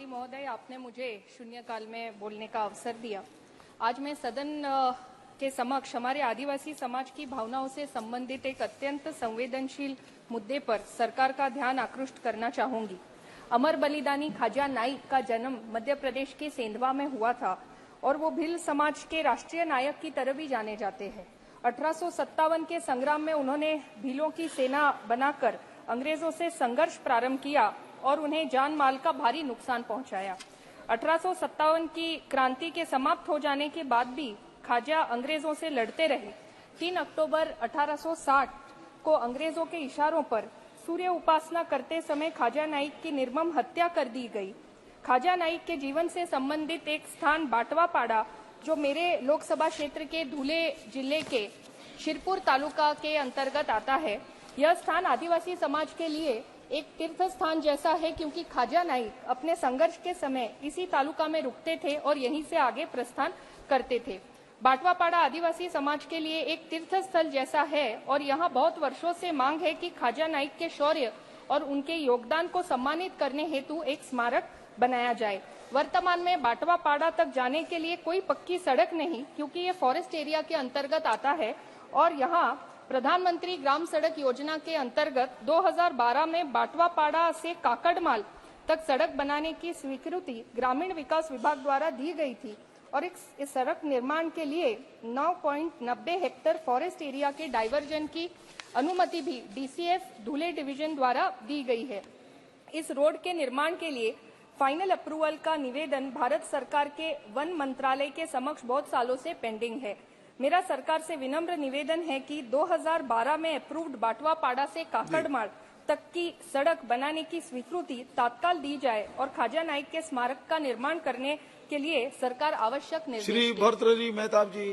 महोदय, आपने मुझे शून्यकाल में बोलने का अवसर दिया। आज मैं सदन के समक्ष हमारे आदिवासी समाज की भावनाओं से संबंधित एक अत्यंत संवेदनशील मुद्दे पर सरकार का ध्यान आकृष्ट करना चाहूंगी। अमर बलिदानी ख्वाजा नाइक का जन्म मध्य प्रदेश के सेंधवा में हुआ था और वो भील समाज के राष्ट्रीय नायक की तरह भी जाने जाते हैं। 1857 के संग्राम में उन्होंने भीलों की सेना बनाकर अंग्रेजों से संघर्ष प्रारंभ किया और उन्हें जान माल का भारी नुकसान पहुंचाया। 1857 की क्रांति के समाप्त हो जाने के बाद भी ख्वाजा अंग्रेजों से लड़ते रहे। 3 अक्टूबर 1860 को अंग्रेजों के इशारों पर सूर्य उपासना करते समय ख्वाजा नाइक की निर्मम हत्या कर दी गई। ख्वाजा नाइक के जीवन से संबंधित एक स्थान बाटवापाड़ा, जो मेरे लोकसभा क्षेत्र के धुले जिले के शिरपुर तालुका के अंतर्गत आता है, यह स्थान आदिवासी समाज के लिए एक तीर्थ स्थान जैसा है, क्योंकि ख्वाजा नाइक अपने संघर्ष के समय इसी तालुका में रुकते थे और यहीं से आगे प्रस्थान करते थे। बाटवापाड़ा आदिवासी समाज के लिए एक तीर्थ स्थल जैसा है और यहाँ बहुत वर्षों से मांग है कि ख्वाजा नाइक के शौर्य और उनके योगदान को सम्मानित करने हेतु एक स्मारक बनाया जाए। वर्तमान में बाटवापाड़ा तक जाने के लिए कोई पक्की सड़क नहीं, क्योंकि ये फॉरेस्ट एरिया के अंतर्गत आता है और यहाँ प्रधानमंत्री ग्राम सड़क योजना के अंतर्गत 2012 में बाटवापाड़ा से काकड़माल तक सड़क बनाने की स्वीकृति ग्रामीण विकास विभाग द्वारा दी गई थी और इस सड़क निर्माण के लिए 9.90 हेक्टेयर फॉरेस्ट एरिया के डाइवर्जन की अनुमति भी डीसीएफ धुले डिवीजन द्वारा दी गई है। इस रोड के निर्माण के लिए फाइनल अप्रूवल का निवेदन भारत सरकार के वन मंत्रालय के समक्ष बहुत सालों से पेंडिंग है। मेरा सरकार से विनम्र निवेदन है कि 2012 में अप्रूव्ड बाटवापाड़ा से काकड़माल तक की सड़क बनाने की स्वीकृति तत्काल दी जाए और ख्वाजा नाइक के स्मारक का निर्माण करने के लिए सरकार आवश्यक निर्देश दे। श्री भर्तृहरि मेहताब जी।